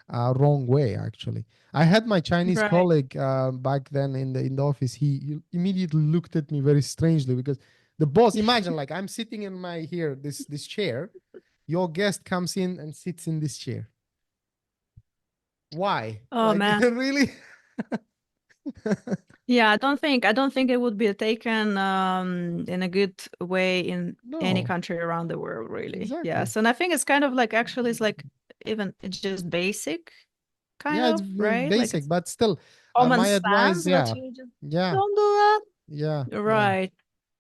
wrong way. Actually, I had my Chinese Right. colleague back then in the office. He immediately looked at me very strangely because the boss. Imagine, like, I'm sitting in my here this chair. Your guest comes in and sits in this chair. Why? Oh Like, man. really? Yeah, I don't think it would be taken in a good way in any No, country around the world, really. exactly. Yes. And I think it's kind of like actually it's like even it's just basic kind Yeah, it's of, right? Like basic, it's but still, common my advice, sense, but yeah, you just yeah, don't do yeah, that. yeah. Right.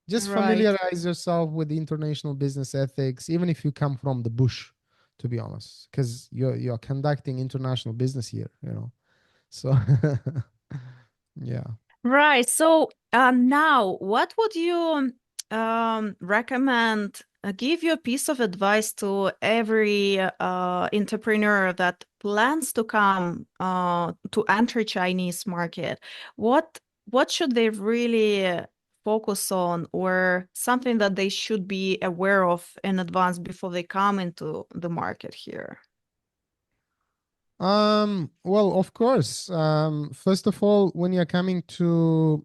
Just Right. familiarize yourself with international business ethics, even if you come from the bush, to be honest, because you're conducting international business here, you know. So, yeah. Right. So now, what would you recommend? Give you a piece of advice to every entrepreneur that plans to come to enter Chinese market. What should they really focus on, or something that they should be aware of in advance before they come into the market here? Well, of course. First of all, when you're coming to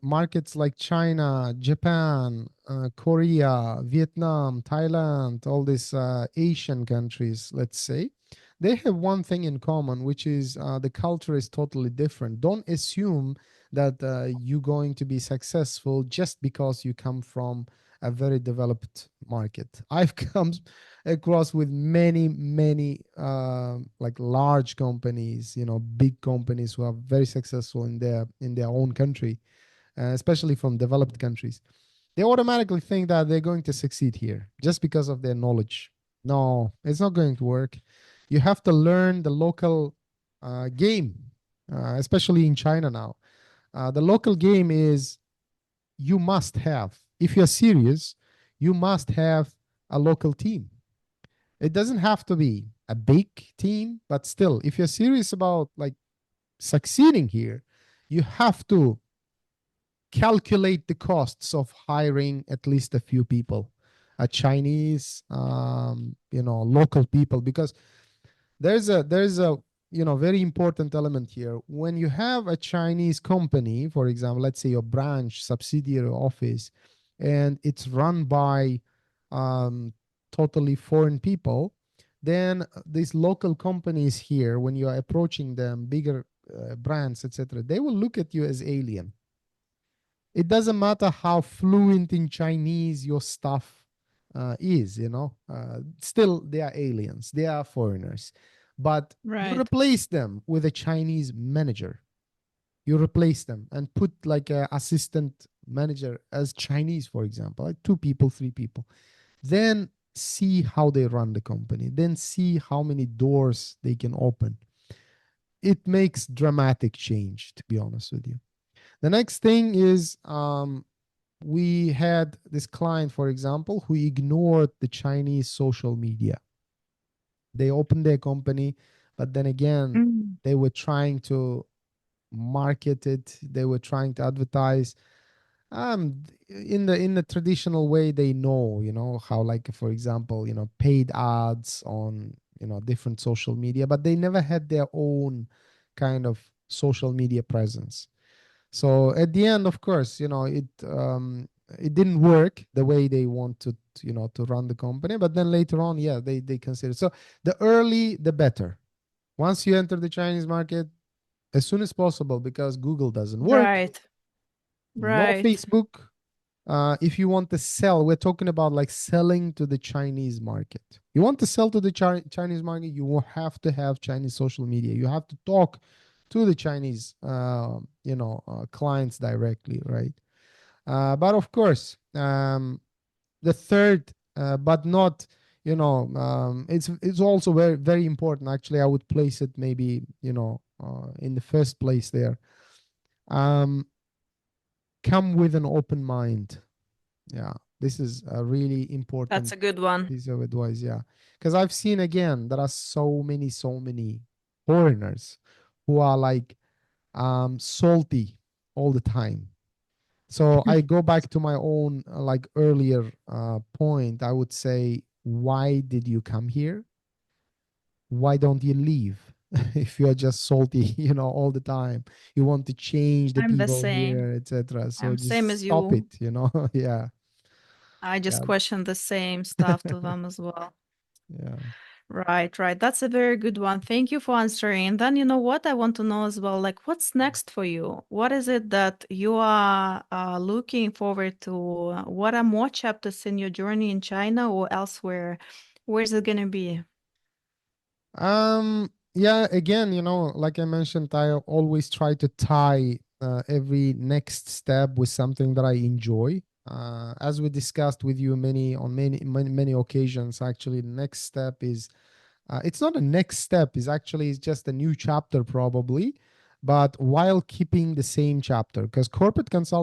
markets like China, Japan, Korea, Vietnam, Thailand, all these Asian countries, let's say, they have one thing in common, which is the culture is totally different. Don't assume that you're going to be successful just because you come from a very developed market. I've come across with many like large companies, big companies who are very successful in their own country, especially from developed countries. They automatically think that they're going to succeed here just because of their knowledge. No, it's not going to work. You have to learn the local game, especially in China now. The local game is, you must have, if you're serious, you must have a local team. It doesn't have to be a big team, but still, if you're serious about like succeeding here, you have to calculate the costs of hiring at least a few people, a Chinese, local people, because there's a very important element here. When you have a Chinese company, for example, let's say your branch, subsidiary office, and it's run by um, totally foreign people, then these local companies here, when you are approaching them, bigger brands, etc., they will look at you as alien. It doesn't matter how fluent in Chinese your staff is, still they are aliens, they are foreigners. But you Right. replace them with a Chinese manager. You replace them and put like a assistant manager as Chinese, for example, like 2 people, 3 people. Then see how they run the company. Then see how many doors they can open. It makes dramatic change, to be honest with you. The next thing is, we had this client, for example, who ignored the Chinese social media. They opened their company, but then again, Mm. they were trying to market it. They were trying to advertise in the traditional way they know, how, like, for example, paid ads on different social media, but they never had their own kind of social media presence. So at the end, of course, it didn't work the way they wanted, to run the company. But then later on, yeah, they consider. So the early, the better. Once you enter the Chinese market, as soon as possible, because Google doesn't work, Right. no Right. Facebook. If you want to sell, we're talking about like selling to the Chinese market. You want to sell to the Chinese market, you will have to have Chinese social media. You have to talk to the Chinese, clients directly, right? But of course, the third, but not, it's also very very important. Actually, I would place it maybe, in the first place there. Um, Come with an open mind. Yeah, this is a really That's important a good one. piece of advice. Yeah, because I've seen, again, there are so many foreigners who are like salty all the time. So I go back to my own like earlier point. I would say why did you come here? Why don't you leave? If you are just salty, all the time, you want to change the I'm the people same. here, etc. So I'm same just as stop you. it. Yeah, I just yeah, question the same stuff to them as well. yeah. Right, right. That's a very good one. Thank you for answering. Then, you know what I want to know as well, like what's next for you? What is it that you are looking forward to? What are more chapters in your journey in China or elsewhere? Where's it going to be? Yeah, again, like I mentioned, I always try to tie every next step with something that I enjoy. As we discussed with you many occasions, actually, the next step is it's not a next step, is actually it's just a new chapter probably, but while keeping the same chapter, because corporate legal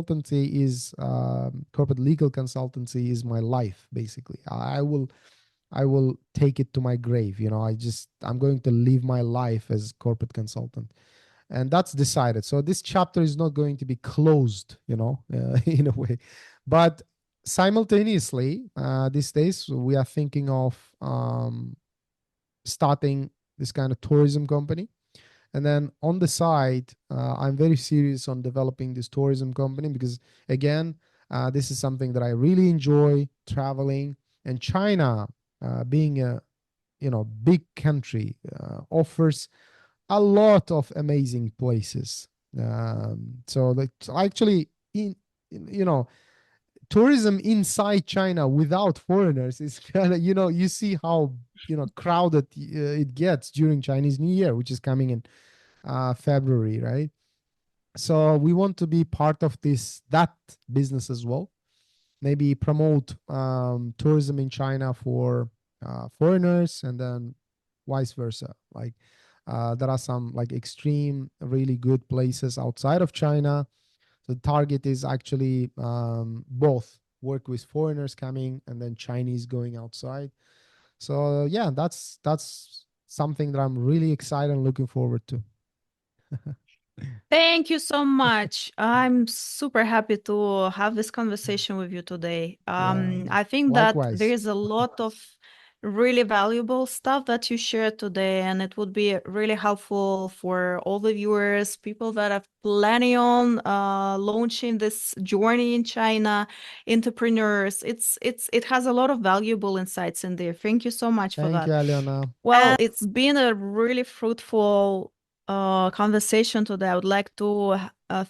consultancy is my life basically. I will take it to my grave. I'm going to live my life as corporate consultant, and that's decided. So this chapter is not going to be closed, in a way. But simultaneously, these days we are thinking of starting this kind of tourism company. And then on the side, I'm very serious on developing this tourism company because, again, this is something that I really enjoy traveling. And China, being a big country, offers a lot of amazing places. So that actually, you know, tourism inside China without foreigners is kind of, you see how crowded it gets during Chinese New Year, which is coming in February, right? So we want to be part of that business as well. Maybe promote tourism in China for foreigners, and then vice versa. Like there are some like extreme, really good places outside of China. So the target is actually both work with foreigners coming and then Chinese going outside. So yeah, that's something that I'm really excited and looking forward to. Thank you so much. I'm super happy to have this conversation with you today. Yeah, I think that there likewise. is a lot of really valuable stuff that you shared today, and it would be really helpful for all the viewers, people that are planning on launching this journey in China, entrepreneurs. It has a lot of valuable insights in there. Thank you so much for Thank you, that. Alena. Well, it's been a really fruitful conversation today. I would like to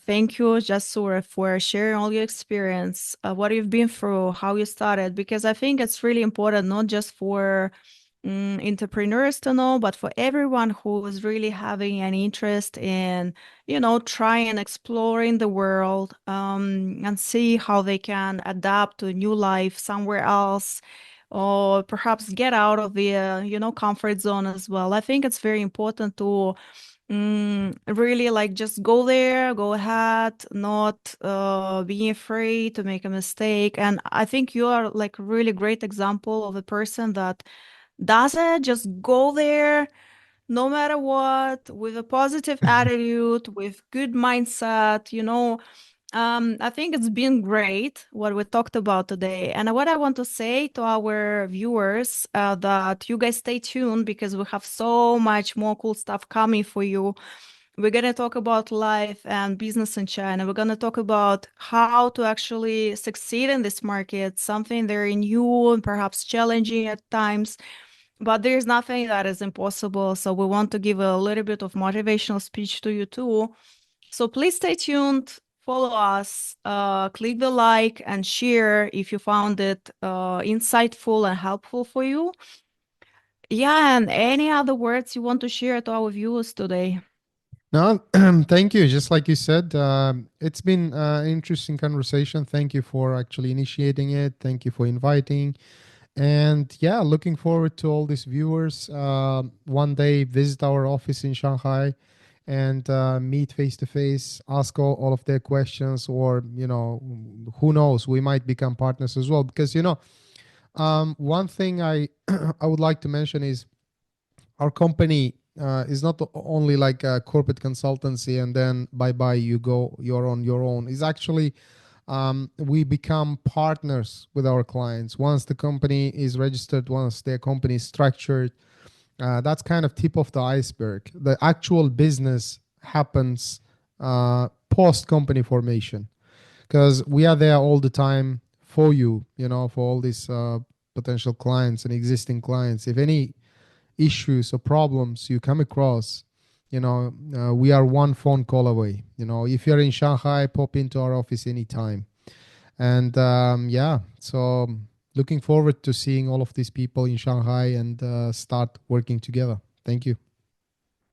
thank you, Jasur, for sharing all your experience, what you've been through, how you started, because I think it's really important, not just for entrepreneurs to know, but for everyone who is really having an interest in, trying exploring the world and see how they can adapt to a new life somewhere else, or perhaps get out of the, comfort zone as well. I think it's very important to really like just go there, go ahead, not being afraid to make a mistake. And I think you are like a really great example of a person that does it, just go there no matter what, with a positive attitude, with good mindset, I think it's been great what we talked about today. And what I want to say to our viewers, that you guys stay tuned because we have so much more cool stuff coming for you. We're going to talk about life and business in China. We're going to talk about how to actually succeed in this market, something very new and perhaps challenging at times. But there's nothing that is impossible. So we want to give a little bit of motivational speech to you too. So please stay tuned, follow us, click the like and share if you found it insightful and helpful for you. Yeah, and any other words you want to share to our viewers today? No, thank you. Just like you said, it's been an interesting conversation. Thank you for actually initiating it. Thank you for inviting. And yeah, looking forward to all these viewers. One day visit our office in Shanghai and meet face to face, ask all of their questions, or, who knows, we might become partners as well. Because, one thing I, I would like to mention is our company is not only like a corporate consultancy and then bye bye, you're on your own. It's actually we become partners with our clients. Once the company is registered, once their company is structured, that's kind of tip of the iceberg. The actual business happens post company formation, because we are there all the time for you, for all these potential clients and existing clients. If any issues or problems you come across, we are one phone call away. If you're in Shanghai, pop into our office anytime. And yeah, so looking forward to seeing all of these people in Shanghai and start working together. Thank you.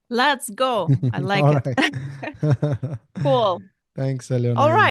Let's go. I like All it. right. Cool. Thanks, Alena. All right.